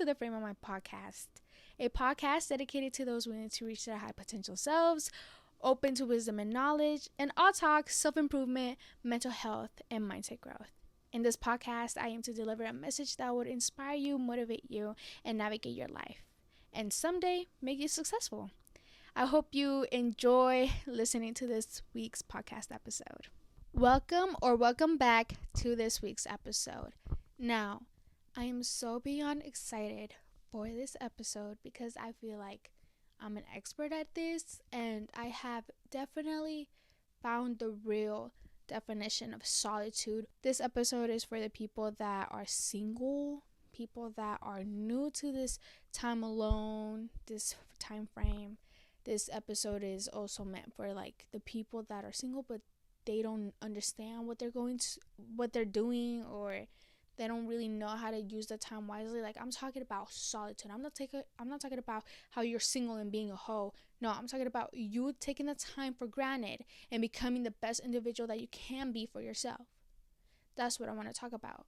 to the Frame of My podcast, a podcast dedicated to those willing to reach their high potential selves, open to wisdom and knowledge, and all talk self-improvement, mental health, and mindset growth. In this podcast, I aim to deliver a message that would inspire you, motivate you, and navigate your life, and someday make you successful. I hope you enjoy listening to this week's podcast episode. Welcome back to this week's episode. Now, I am so beyond excited for this episode because I feel like I'm an expert at this and I have definitely found the real definition of solitude. This episode is for the people that are single, people that are new to this time alone, this time frame. This episode is also meant for like the people that are single but they don't understand what they're doing, or they don't really know how to use the time wisely. Like, I'm talking about solitude. I'm not talking about how you're single and being a hoe. No, I'm talking about you taking the time for granted and becoming the best individual that you can be for yourself. That's what I want to talk about.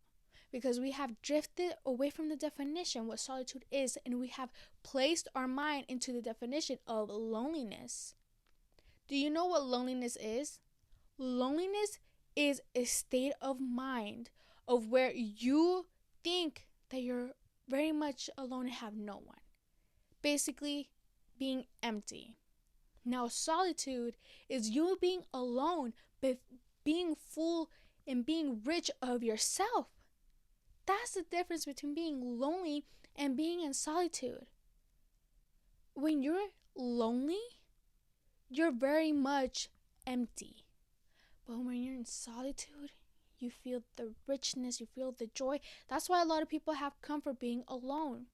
Because we have drifted away from the definition what solitude is, and we have placed our mind into the definition of loneliness. Do you know what loneliness is? Loneliness is a state of mind of where you think that you're very much alone and have no one. Basically, being empty. Now, solitude is you being alone, but being full and being rich of yourself. That's the difference between being lonely and being in solitude. When you're lonely, you're very much empty. But when you're in solitude, you feel the richness, you feel the joy. That's why a lot of people have comfort being alone.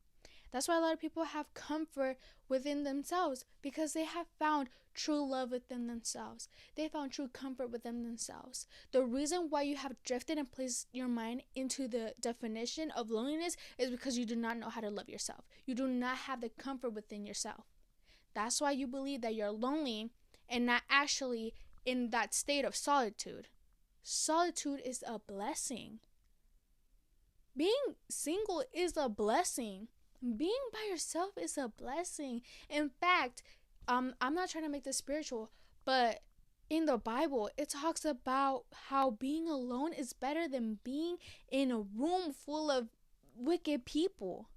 That's why a lot of people have comfort within themselves, because they have found true love within themselves. They found true comfort within themselves. The reason why you have drifted and placed your mind into the definition of loneliness is because you do not know how to love yourself. You do not have the comfort within yourself. That's why you believe that you're lonely and not actually in that state of solitude. Solitude is a blessing. Being single is a blessing. Being by yourself is a blessing. In fact, I'm not trying to make this spiritual, but in the Bible, it talks about how being alone is better than being in a room full of wicked people.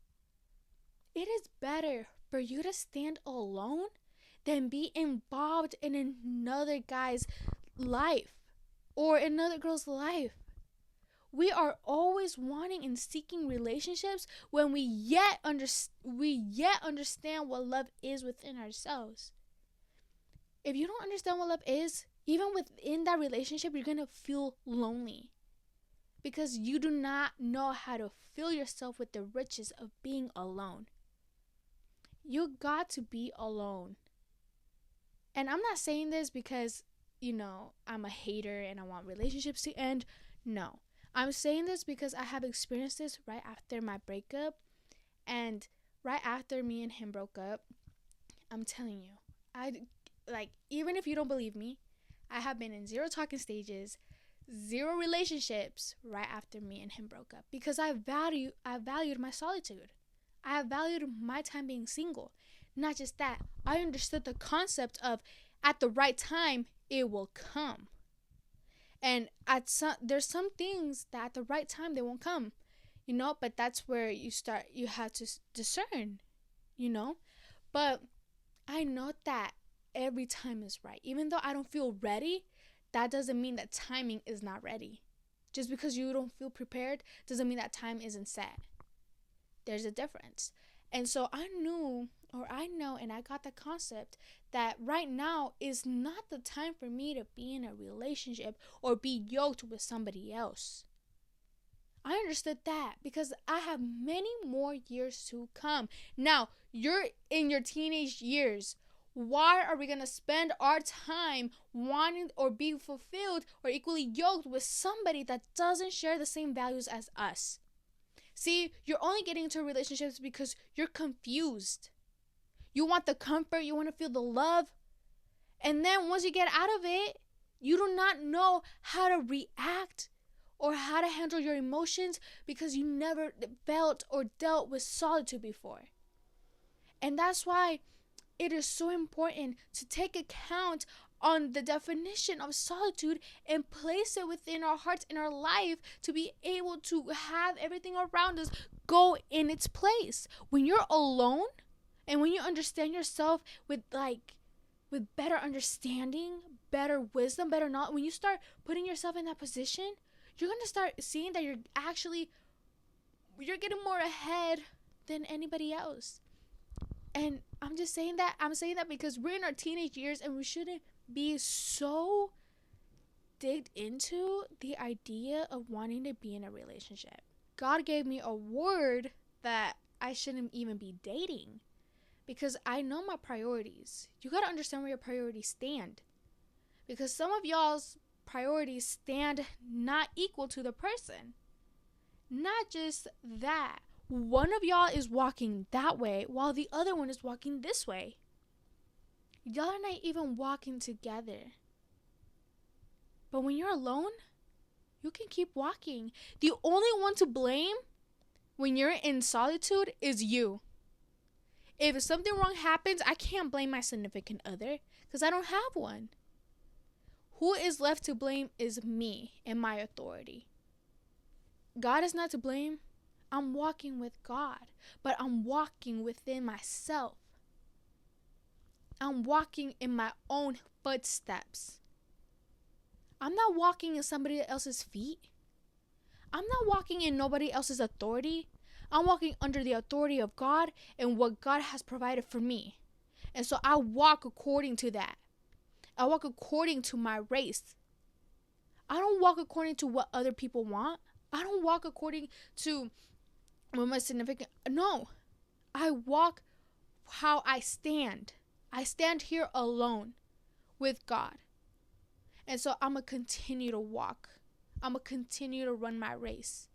It is better for you to stand alone than be involved in another guy's life or another girl's life. We are always wanting and seeking relationships when we yet understand what love is within ourselves. If you don't understand what love is, even within that relationship, you're going to feel lonely because you do not know how to fill yourself with the riches of being alone. You got to be alone. And I'm not saying this because, I'm a hater and I want relationships to end. No. I'm saying this because I have experienced this right after my breakup. And right after me and him broke up, I'm telling you, even if you don't believe me, I have been in 0 talking stages, 0 relationships right after me and him broke up, because I valued my solitude. I have valued my time being single. Not just that, I understood the concept of at the right time, it will come. And there's some things that at the right time, they won't come, but that's where you have to discern, But I know that every time is right. Even though I don't feel ready, that doesn't mean that timing is not ready. Just because you don't feel prepared doesn't mean that time isn't set. There's a difference. And so I know and I got the concept that right now is not the time for me to be in a relationship or be yoked with somebody else. I understood that because I have many more years to come. Now, you're in your teenage years. Why are we going to spend our time wanting or being fulfilled or equally yoked with somebody that doesn't share the same values as us? See, you're only getting into relationships because you're confused. You want the comfort, you want to feel the love. And then once you get out of it, you do not know how to react or how to handle your emotions because you never felt or dealt with solitude before. And that's why it is so important to take account on the definition of solitude and place it within our hearts and our life to be able to have everything around us go in its place. When you're alone and when you understand yourself with better understanding, better wisdom, better knowledge, when you start putting yourself in that position, you're going to start seeing that you're getting more ahead than anybody else. And I'm saying that because we're in our teenage years and we shouldn't be so digged into the idea of wanting to be in a relationship. God gave me a word that I shouldn't even be dating because I know my priorities. You got to understand where your priorities stand, because some of y'all's priorities stand not equal to the person. Not just that. One of y'all is walking that way while the other one is walking this way. Y'all are not even walking together. But when you're alone, you can keep walking. The only one to blame when you're in solitude is you. If something wrong happens, I can't blame my significant other because I don't have one. Who is left to blame is me and my authority. God is not to blame. I'm walking with God, but I'm walking within myself. I'm walking in my own footsteps. I'm not walking in somebody else's feet. I'm not walking in nobody else's authority. I'm walking under the authority of God and what God has provided for me. And so I walk according to that. I walk according to my race. I don't walk according to what other people want. I don't walk according to what my significant... No. I walk how I stand. I stand here alone with God. And so I'm going to continue to walk. I'm going to continue to run my race.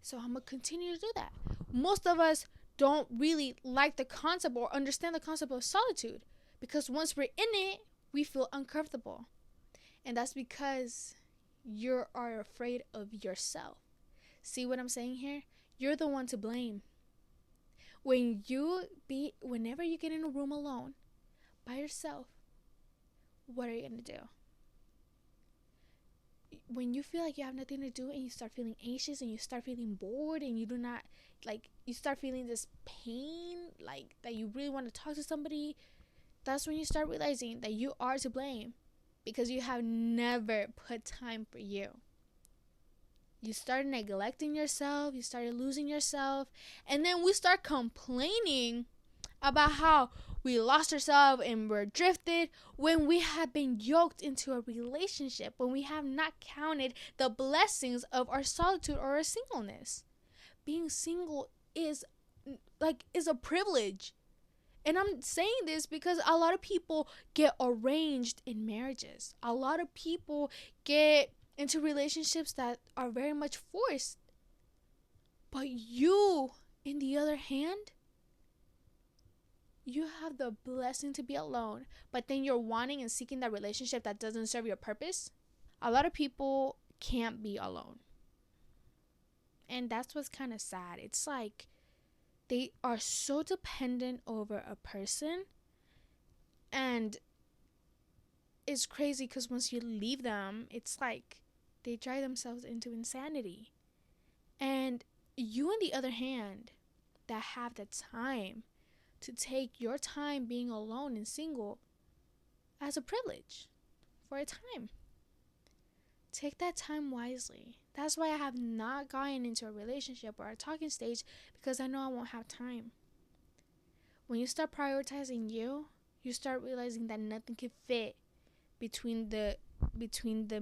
So I'm going to continue to do that. Most of us don't really like the concept or understand the concept of solitude, because once we're in it, we feel uncomfortable. And that's because you are afraid of yourself. See what I'm saying here? You're the one to blame. Whenever you get in a room alone by yourself, what are you going to do? When you feel like you have nothing to do and you start feeling anxious and you start feeling bored and you start feeling this pain, like that you really want to talk to somebody, that's when you start realizing that you are to blame, because you have never put time for you. You started neglecting yourself, you started losing yourself, and then we start complaining about how we lost ourselves and we're drifted when we have been yoked into a relationship, when we have not counted the blessings of our solitude or our singleness. Being single is a privilege. And I'm saying this because a lot of people get arranged in marriages. A lot of people get into relationships that are very much forced. But you, in the other hand, you have the blessing to be alone, but then you're wanting and seeking that relationship that doesn't serve your purpose. A lot of people can't be alone. And that's what's kind of sad. It's like they are so dependent over a person, and it's crazy because once you leave them, it's like they drive themselves into insanity. And you, on the other hand, that have the time to take your time being alone and single as a privilege for a time. Take that time wisely. That's why I have not gotten into a relationship or a talking stage, because I know I won't have time. When you start prioritizing you start realizing that nothing can fit between the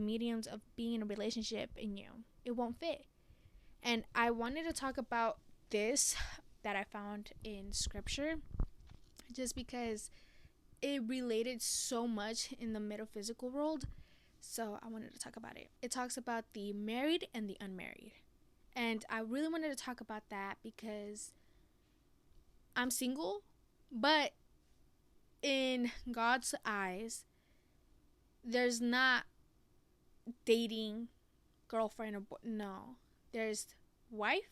mediums of being in a relationship and you. It won't fit. And I wanted to talk about this that I found in scripture, just because it related so much in the metaphysical world. So I wanted to talk about it. It talks about the married and the unmarried. And I really wanted to talk about that because I'm single, but in God's eyes, there's not dating girlfriend or no. There's wife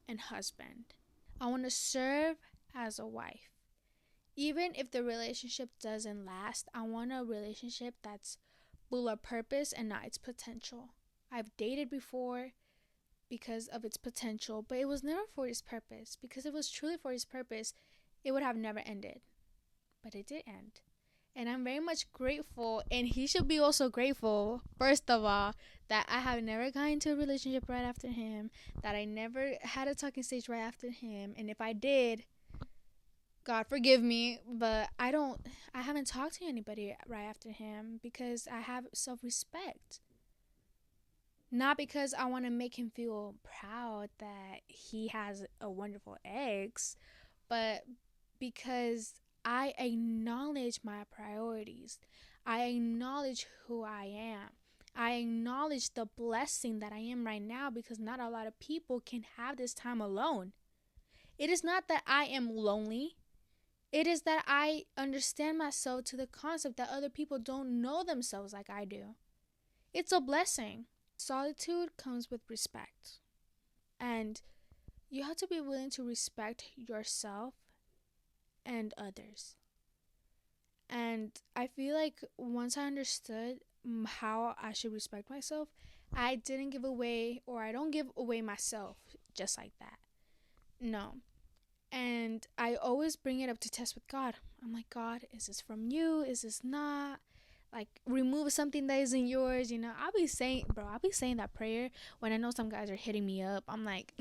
and husband. I want to serve as a wife. Even if the relationship doesn't last, I want a relationship that's full of purpose and not its potential. I've dated before because of its potential, but it was never for its purpose. Because if it was truly for its purpose, it would have never ended. But it did end. And I'm very much grateful, and he should be also grateful, first of all, that I have never gotten into a relationship right after him, that I never had a talking stage right after him, and if I did, God forgive me, but I haven't talked to anybody right after him because I have self-respect. Not because I want to make him feel proud that he has a wonderful ex, but because I acknowledge my priorities. I acknowledge who I am. I acknowledge the blessing that I am right now because not a lot of people can have this time alone. It is not that I am lonely. It is that I understand myself to the concept that other people don't know themselves like I do. It's a blessing. Solitude comes with respect. And you have to be willing to respect yourself and others. And I feel like once I understood how I should respect myself, I didn't give away, or I don't give away myself just like that. No. And I always bring it up to test with God. I'm like, God, is this from you? Is this not? Like, remove something that isn't yours. I'll be saying that prayer when I know some guys are hitting me up. I'm like,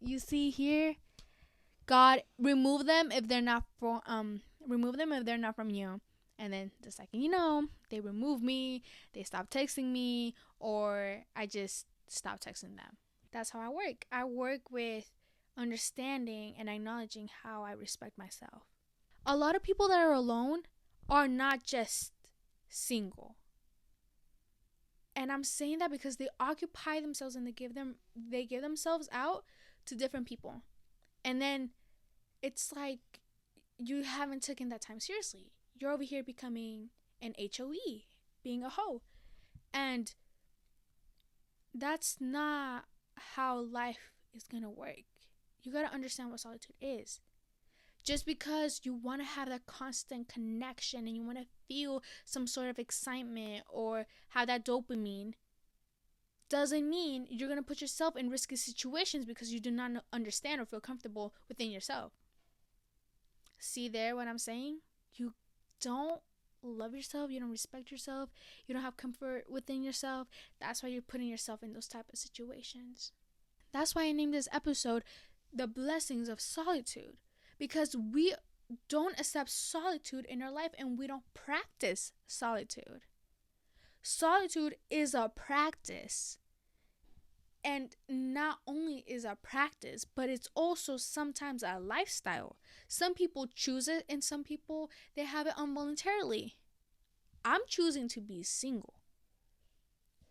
you see here, God, remove them if they're not from you. And then the second they remove me, they stop texting me, or I just stop texting them. That's how I work. I work with understanding and acknowledging how I respect myself. A lot of people that are alone are not just single. And I'm saying that because they occupy themselves and they give themselves out to different people. And then it's like you haven't taken that time seriously. You're over here becoming an HOE, being a hoe. And that's not how life is going to work. You got to understand what solitude is. Just because you want to have that constant connection and you want to feel some sort of excitement or have that dopamine doesn't mean you're going to put yourself in risky situations because you do not understand or feel comfortable within yourself. See there what I'm saying? You don't love yourself, you don't respect yourself, you don't have comfort within yourself. That's why you're putting yourself in those type of situations. That's why I named this episode The Blessings of Solitude, because we don't accept solitude in our life and we don't practice solitude. Solitude is a practice. And not only is a practice, but it's also sometimes a lifestyle. Some people choose it and some people, they have it involuntarily. I'm choosing to be single.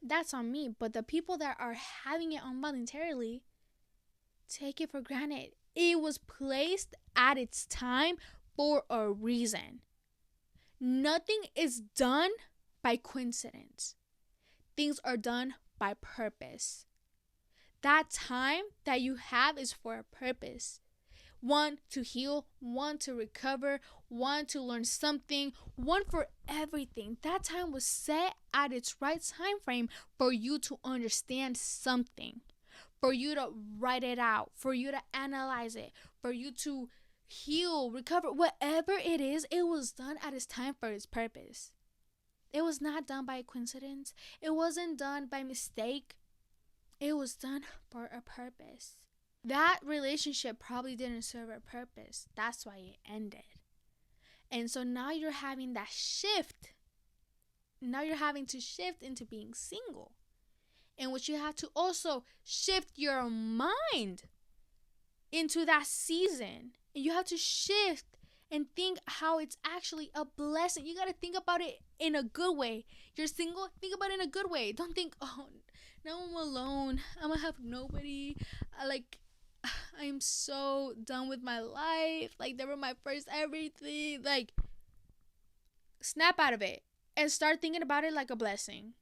That's on me. But the people that are having it involuntarily, take it for granted. It was placed at its time for a reason. Nothing is done by coincidence. Things are done by purpose. That time that you have is for a purpose. One, to heal. One, to recover. One, to learn something. One, for everything. That time was set at its right time frame for you to understand something. For you to write it out. For you to analyze it. For you to heal, recover. Whatever it is, it was done at its time for its purpose. It was not done by coincidence. It wasn't done by mistake. It was done for a purpose. That relationship probably didn't serve a purpose. That's why it ended. And so now you're having that shift. Now you're having to shift into being single. In which you have to also shift your mind into that season. And you have to shift and think how it's actually a blessing. You got to think about it in a good way. You're single, think about it in a good way. Don't think, oh, now I'm alone. I'm going to have nobody. I'm so done with my life. Like, they were my first everything. Like, snap out of it and start thinking about it like a blessing.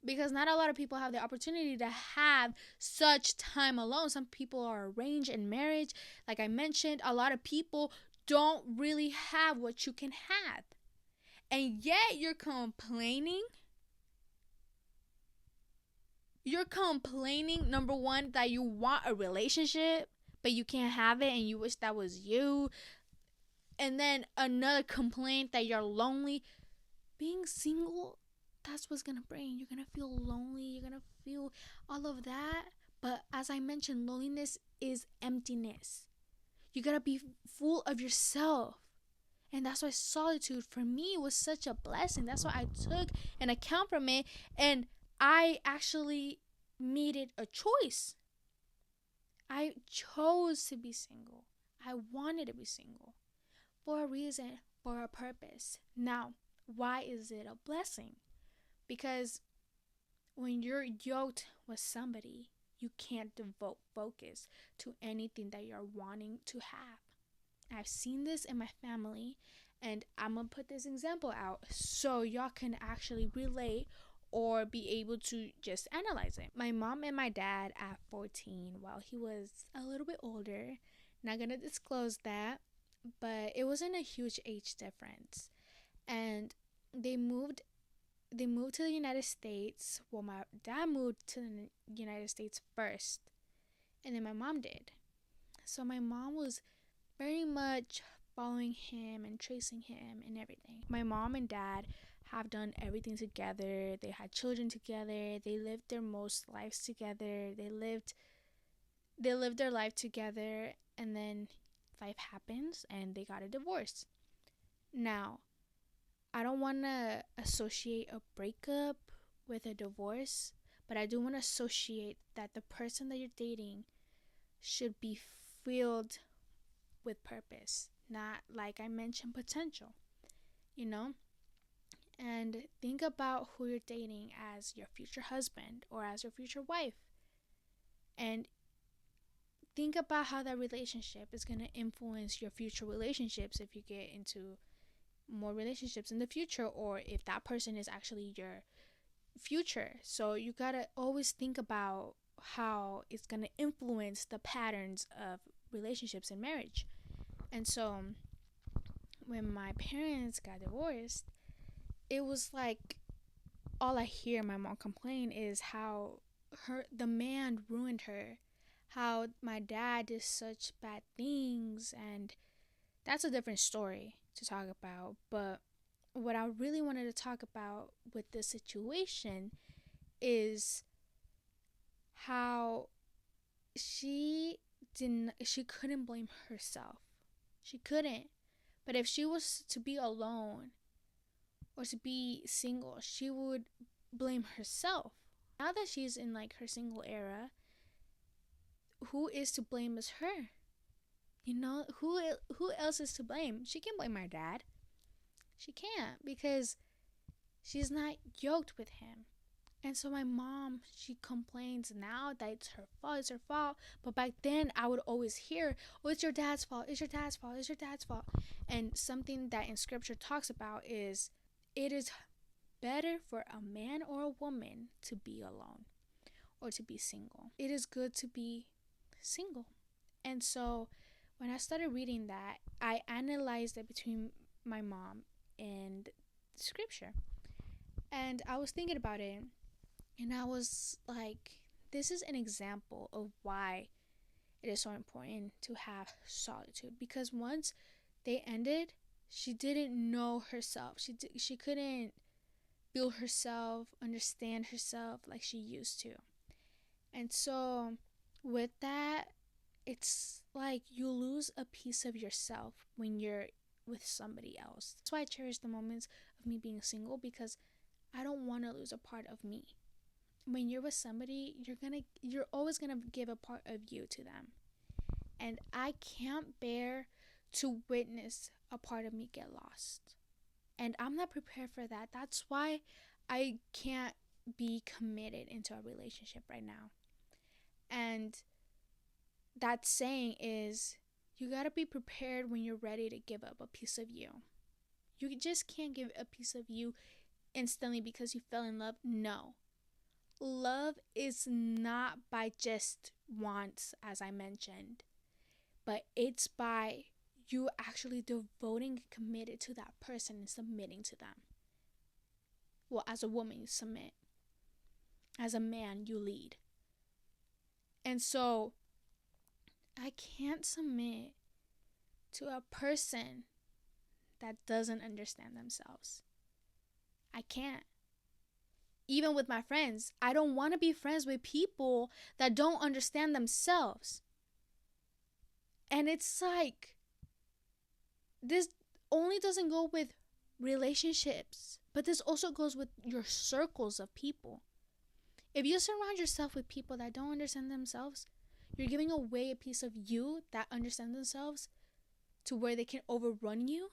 because not a lot of people have the opportunity to have such time alone. Some people are arranged in marriage. Like I mentioned, a lot of people don't really have what you can have. And yet you're complaining. You're complaining, number one, that you want a relationship, but you can't have it and you wish that was you. And then another complaint that you're lonely. Being single, that's what's gonna bring. You're gonna feel lonely. You're gonna feel all of that. But as I mentioned, loneliness is emptiness. You gotta be full of yourself. And that's why solitude for me was such a blessing. That's why I took an account from it, and I actually made it a choice. I chose to be single. I wanted to be single for a reason, for a purpose. Now, why is it a blessing? Because when you're yoked with somebody, you can't devote focus to anything that you're wanting to have. I've seen this in my family, and I'm gonna put this example out so y'all can actually relate or be able to just analyze it. My mom and my dad at 14, while he was a little bit older, not gonna disclose that, but it wasn't a huge age difference. And they moved to the United States. Well, my dad moved to the United States first, and then my mom did. So my mom was very much following him and tracing him and everything. My mom and dad have done everything together. They had children together. They lived their most lives together. They lived their life together, and then life happens and they got a divorce. Now, I don't want to associate a breakup with a divorce, but I do want to associate that the person that you're dating should be filled with purpose, not, like I mentioned, potential, you know? And think about who you're dating as your future husband or as your future wife. And think about how that relationship is going to influence your future relationships if you get into more relationships in the future, or if that person is actually your future. So you gotta always think about how it's gonna influence the patterns of relationships and marriage. And so when my parents got divorced, it was like all I hear my mom complain is how the man ruined her, how my dad did such bad things, and that's a different story to talk about. But what I really wanted to talk about with this situation is how she couldn't blame herself. She couldn't. But if she was to be alone or to be single, she would blame herself. Now that she's in like her single era, who is to blame is her. You know, who else is to blame? She can't blame her dad. She can't, because she's not yoked with him. And so my mom, she complains now that it's her fault. But back then I would always hear, oh, it's your dad's fault, it's your dad's fault, it's your dad's fault. And something that in scripture talks about is, it is better for a man or a woman to be alone or to be single. It is good to be single. And so when I started reading that, I analyzed it between my mom and scripture. And I was thinking about it, and I was like, this is an example of why it is so important to have solitude. Because once they ended, she didn't know herself. She couldn't feel herself, understand herself like she used to. And so with that, it's like you lose a piece of yourself when you're with somebody else. That's why I cherish the moments of me being single, because I don't want to lose a part of me. When you're with somebody, you're always gonna give a part of you to them. And I can't bear to witness a part of me get lost. And I'm not prepared for that. That's why I can't be committed into a relationship right now. And that saying is, you gotta be prepared when you're ready to give up a piece of you. You just can't give a piece of you instantly because you fell in love. No. love is not by just wants, as I mentioned, but it's by you actually devoting, committed to that person and submitting to them. Well, as a woman, you submit. As a man, you lead. And so, I can't submit to a person that doesn't understand themselves. I can't. Even with my friends, I don't want to be friends with people that don't understand themselves. And it's like, this only doesn't go with relationships, but this also goes with your circles of people. If you surround yourself with people that don't understand themselves, you're giving away a piece of you that understands themselves to where they can overrun you,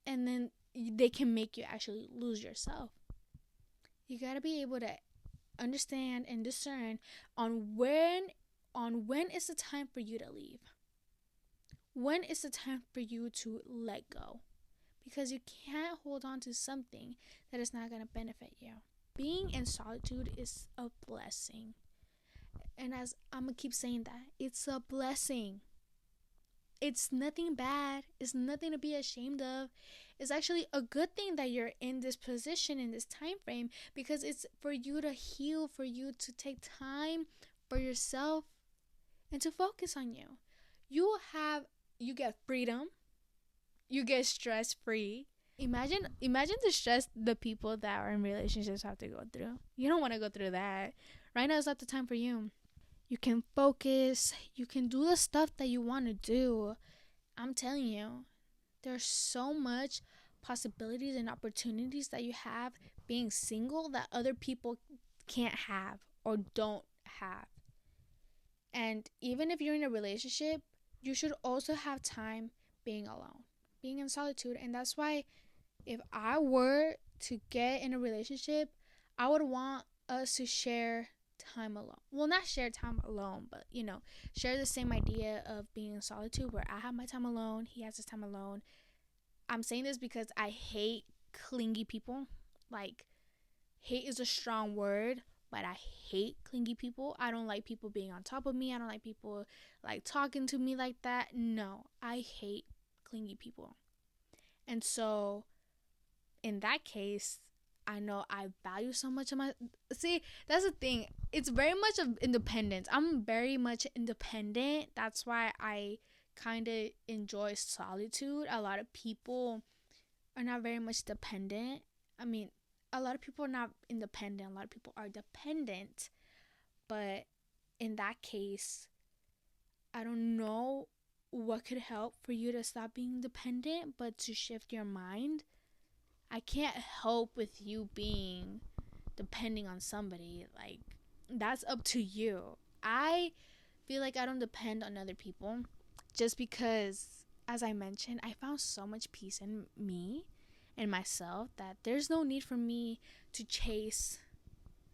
and then they can make you actually lose yourself. You got to be able to understand and discern on when is the time for you to leave. When is the time for you to let go? Because you can't hold on to something that is not going to benefit you. Being in solitude is a blessing. And as I'm going to keep saying that, it's a blessing. It's nothing bad. It's nothing to be ashamed of. It's actually a good thing that you're in this position, in this time frame, because it's for you to heal, for you to take time for yourself and to focus on you. You get freedom. You get stress free. Imagine the stress the people that are in relationships have to go through. You don't want to go through that. Right now is not the time for you. You can focus. You can do the stuff that you want to do. I'm telling you, there's so much possibilities and opportunities that you have being single that other people can't have or don't have. And even if you're in a relationship, you should also have time being alone, being in solitude. And that's why if I were to get in a relationship, I would want us to share time alone. Well, not share time alone, but share the same idea of being in solitude, where I have my time alone, he has his time alone. I'm saying this because I hate clingy people. Like, hate is a strong word, but I hate clingy people. I don't like people being on top of me. I don't like people like talking to me like that. No, I hate clingy people. And so in that case, I know I value so much of my... See, that's the thing. It's very much of independence. I'm very much independent. That's why I kind of enjoy solitude. A lot of people are not very much dependent. I mean, a lot of people are not independent. A lot of people are dependent. But in that case, I don't know what could help for you to stop being dependent, but to shift your mind. I can't help with you being depending on somebody. Like, that's up to you. I feel like I don't depend on other people just because, as I mentioned, I found so much peace in me and myself that there's no need for me to chase.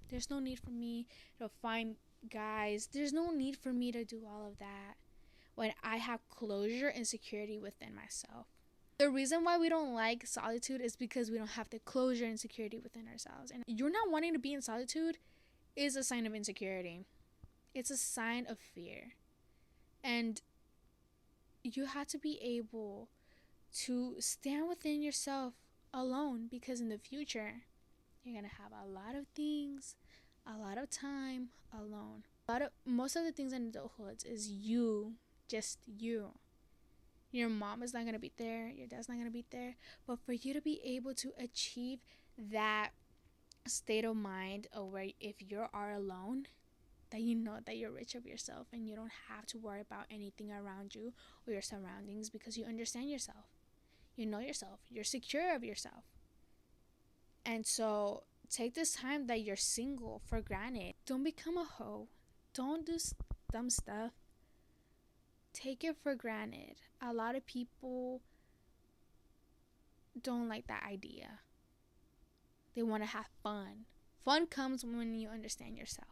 There's no need for me to find guys. There's no need for me to do all of that when I have closure and security within myself. The reason why we don't like solitude is because we don't have the closure and security within ourselves. And you're not wanting to be in solitude is a sign of insecurity. It's a sign of fear. And you have to be able to stand within yourself alone, because in the future, you're going to have a lot of things, a lot of time alone. Most of the things in adulthood is you, just you. Your mom is not going to be there. Your dad's not going to be there. But for you to be able to achieve that state of mind of where if you are alone, that you know that you're rich of yourself and you don't have to worry about anything around you or your surroundings, because you understand yourself. You know yourself. You're secure of yourself. And so take this time that you're single for granted. Don't become a hoe. Don't do dumb stuff. Take it for granted. A lot of people don't like that idea. They want to have fun. Fun comes when you understand yourself.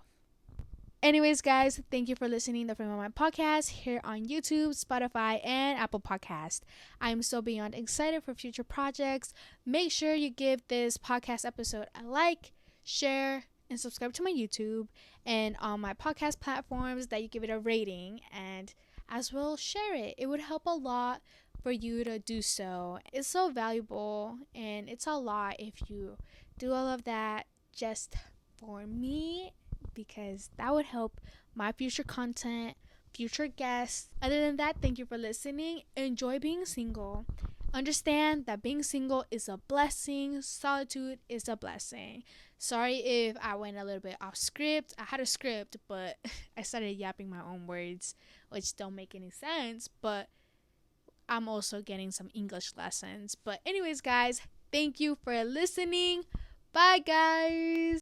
Anyways, guys, thank you for listening to the Frame of Mind podcast here on YouTube, Spotify, and Apple Podcast. I'm so beyond excited for future projects. Make sure you give this podcast episode a like, share, and subscribe to my YouTube and on my podcast platforms that you give it a rating, and as well share it. It would help a lot for you to do so. It's so valuable, and it's a lot if you do all of that just for me, because that would help my future content, future guests. Other than that, thank you for listening. Enjoy being single. Understand that being single is a blessing. Solitude is a blessing. Sorry if I went a little bit off script. I had a script, but I started yapping my own words, which don't make any sense. But I'm also getting some English lessons. But anyways, guys, thank you for listening. Bye, guys.